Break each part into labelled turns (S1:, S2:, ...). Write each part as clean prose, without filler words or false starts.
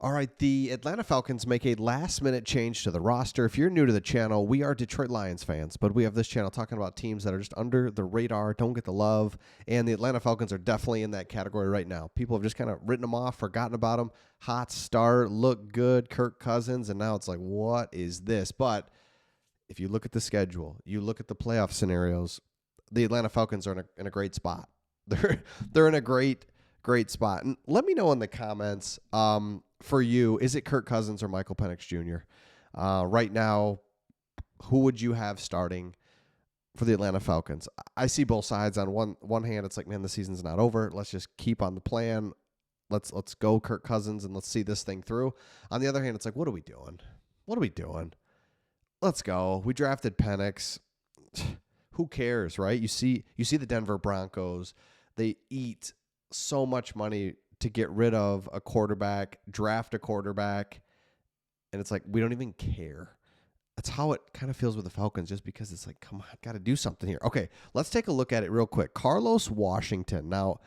S1: All right, the Atlanta Falcons make a last-minute change to the roster. If you're new to the channel, we are Detroit Lions fans, but we have this channel talking about teams that are just under the radar, don't get the love, and the Atlanta Falcons are definitely in that category right now. People have just kind of written them off, forgotten about them. Hot start, look good, Kirk Cousins, and now it's like, what is this? But if you look at the schedule, you look at the playoff scenarios, the Atlanta Falcons are in a great spot. They're in a great spot. And let me know in the comments, for you, is it Kirk Cousins or Michael Penix Jr.? Right now, who would you have starting for the Atlanta Falcons? I see both sides. On one hand, it's like, man, the season's not over. Let's just keep on the plan. Let's go Kirk Cousins and let's see this thing through. On the other hand, it's like, what are we doing? Let's go. We drafted Penix. Who cares, right? You see the Denver Broncos. They eat so much money to get rid of a quarterback, draft a quarterback, and it's like, we don't even care. That's how it kind of feels with the Falcons, just because it's like, come on, got to do something here. Okay, let's take a look at it real quick. Carlos Washington. Now,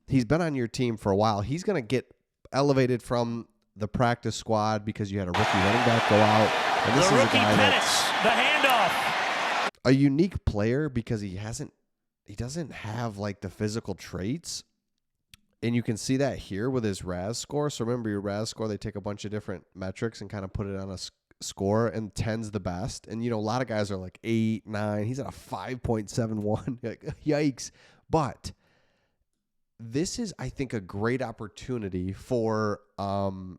S1: he's been on your team for a while. He's going to get elevated from the practice squad because you had a rookie running back go out. And this is a guy
S2: that's the handoff.
S1: A unique player because he doesn't have like the physical traits. And you can see that here with his RAS score. So remember, your RAS score, they take a bunch of different metrics and kind of put it on a score, and 10's the best. And, a lot of guys are like 8, 9. He's at a 5.71. Yikes. But this is, I think, a great opportunity for the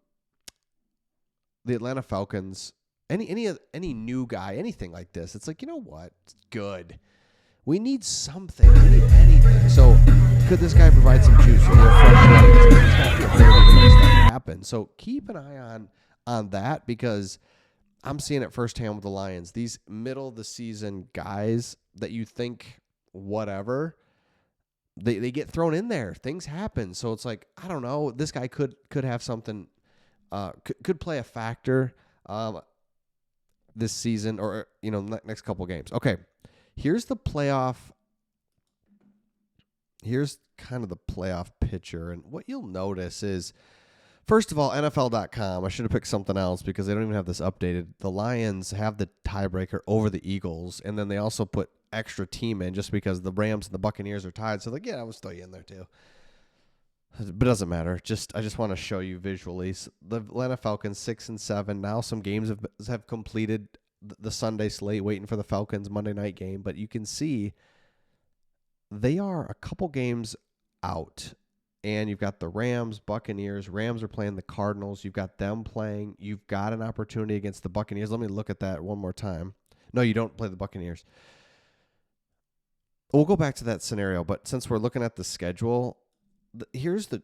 S1: Atlanta Falcons. Any new guy, anything like this. It's like, you know what? It's good. We need something. We need anything. So could this guy provide some juice? Or a fresh leg? He's got the ability to make stuff happen. So keep an eye on that, because I'm seeing it firsthand with the Lions. These middle of the season guys that you think whatever, they get thrown in there. Things happen. So it's like, I don't know. This guy could have something, could play a factor this season, or next couple games. Okay. Here's kind of the playoff picture. And what you'll notice is, first of all, NFL.com, I should have picked something else because they don't even have this updated. The Lions have the tiebreaker over the Eagles, and then they also put extra team in just because the Rams and the Buccaneers are tied. So like, yeah, I will throw you in there too. But it doesn't matter. I just want to show you visually. So the Atlanta Falcons 6-7. Now some games have completed the Sunday slate, waiting for the Falcons Monday night game. But you can see they are a couple games out. And you've got the Rams, Buccaneers. Rams are playing the Cardinals. You've got them playing. You've got an opportunity against the Buccaneers. Let me look at that one more time. No, you don't play the Buccaneers. We'll go back to that scenario. But since we're looking at the schedule, here's the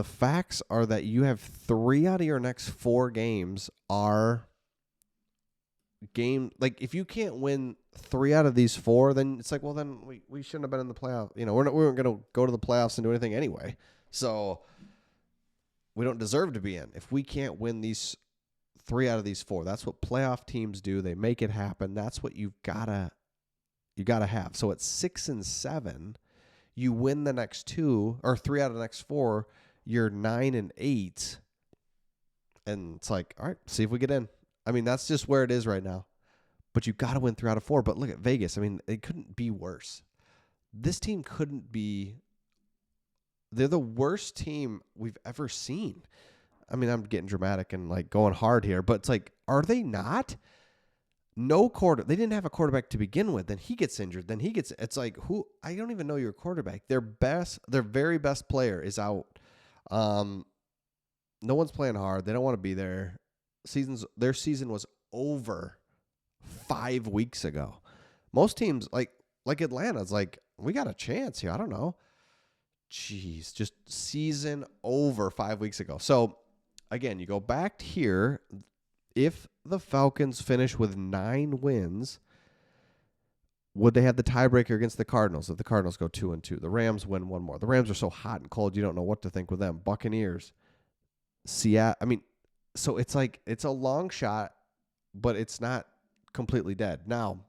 S1: facts are that you have 3 out of your next 4 games are game. Like, if you can't win 3 out of these 4, then it's like, well, then we shouldn't have been in the playoff. We weren't going to go to the playoffs and do anything anyway. So we don't deserve to be in. If we can't win these 3 out of these 4, that's what playoff teams do. They make it happen. That's what you gotta have. So at 6-7, you win the next 2 or 3 out of the next 4. You're 9-8, and it's like, all right, see if we get in. I mean, that's just where it is right now. But you got to win 3 out of 4. But look at Vegas. I mean, it couldn't be worse. This team couldn't be. They're the worst team we've ever seen. I mean, I'm getting dramatic and like going hard here, but it's like, are they not? They didn't have a quarterback to begin with. Then he gets injured. Then he gets. It's like, who? I don't even know your quarterback. Their very best player is out. No one's playing hard. They don't want to be there. Their season was over 5 weeks ago. Most teams like Atlanta's like, we got a chance here. I don't know. Jeez, just season over 5 weeks ago. So again, you go back here. If the Falcons finish with 9 wins, would they have the tiebreaker against the Cardinals if the Cardinals go 2-2? The Rams win 1 more. The Rams are so hot and cold, you don't know what to think with them. Buccaneers, Seattle. I mean, so it's like, it's a long shot, but it's not completely dead. Now,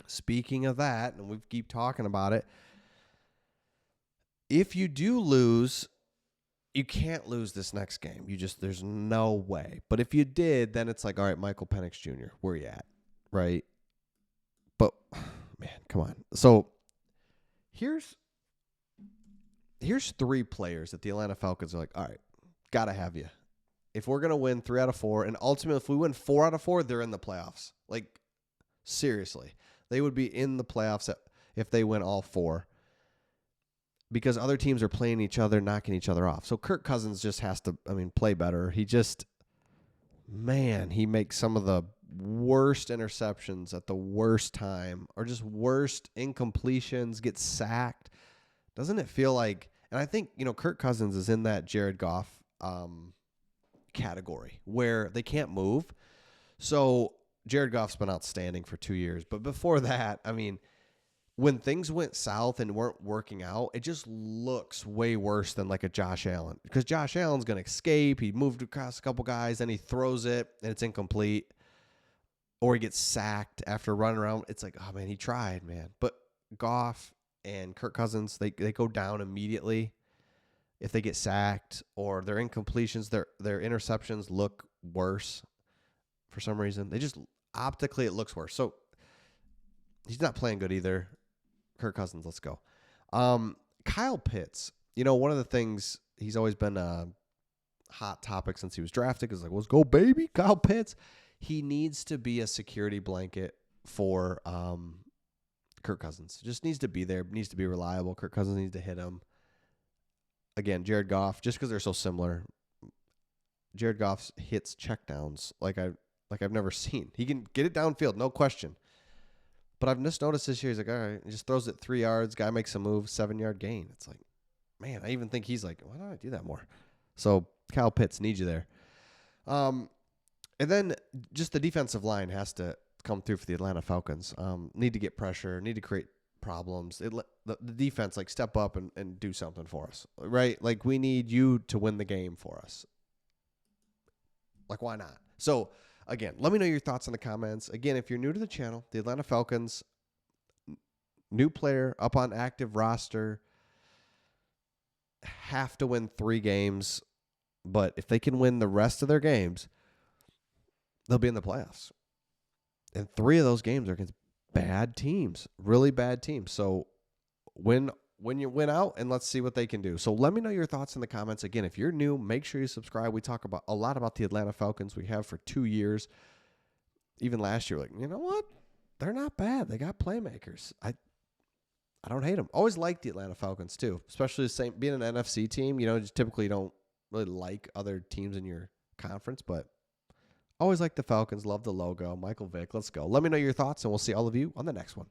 S1: speaking of that, and we keep talking about it, if you do lose you can't lose this next game. There's no way. But if you did, then it's like, all right, Michael Penix Jr., where you at? Right? But, man, come on. So here's 3 players that the Atlanta Falcons are like, all right, got to have you. If we're going to win 3 out of 4, and ultimately if we win 4 out of 4, they're in the playoffs. Like, seriously. They would be in the playoffs if they win all 4. Because other teams are playing each other, knocking each other off. So Kirk Cousins just has to, play better. He makes some of the worst interceptions at the worst time, or just worst incompletions, gets sacked. Doesn't it feel like, and I think, Kirk Cousins is in that Jared Goff category where they can't move. So Jared Goff's been outstanding for 2 years. But before that, when things went south and weren't working out, it just looks way worse than like a Josh Allen. Because Josh Allen's going to escape. He moved across a couple guys, then he throws it, and it's incomplete. Or he gets sacked after running around. It's like, oh, man, he tried, man. But Goff and Kirk Cousins, they go down immediately if they get sacked, or their incompletions, their interceptions look worse for some reason. They just, optically, it looks worse. So he's not playing good either. Kirk Cousins, let's go. Kyle Pitts, one of the things, he's always been a hot topic since he was drafted, is like, let's go, baby, Kyle Pitts. He needs to be a security blanket for Kirk Cousins. Just needs to be there, needs to be reliable. Kirk Cousins needs to hit him. Again, Jared Goff, just because they're so similar, Jared Goff hits checkdowns like I've never seen. He can get it downfield, no question. But I've just noticed this year, he's like, all right, he just throws it 3 yards. Guy makes a move, 7-yard gain. It's like, man, I even think he's like, why don't I do that more? So Kyle Pitts needs you there. And then just the defensive line has to come through for the Atlanta Falcons. Need to get pressure, need to create problems. The defense, like, step up and do something for us, right? Like, we need you to win the game for us. Like, why not? So, again, let me know your thoughts in the comments. Again, if you're new to the channel, the Atlanta Falcons, new player up on active roster, have to win 3 games. But if they can win the rest of their games, they'll be in the playoffs. And 3 of those games are against bad teams, really bad teams. So when you win out, and let's see what they can do. So let me know your thoughts in the comments. Again, if you're new, make sure you subscribe. We talk about a lot about the Atlanta Falcons. We have for 2 years. Even last year, like, you know what? They're not bad. They got playmakers. I don't hate them. Always like the Atlanta Falcons too, especially being an NFC team. Just typically don't really like other teams in your conference, but always like the Falcons. Love the logo. Michael Vick. Let's go. Let me know your thoughts, and we'll see all of you on the next one.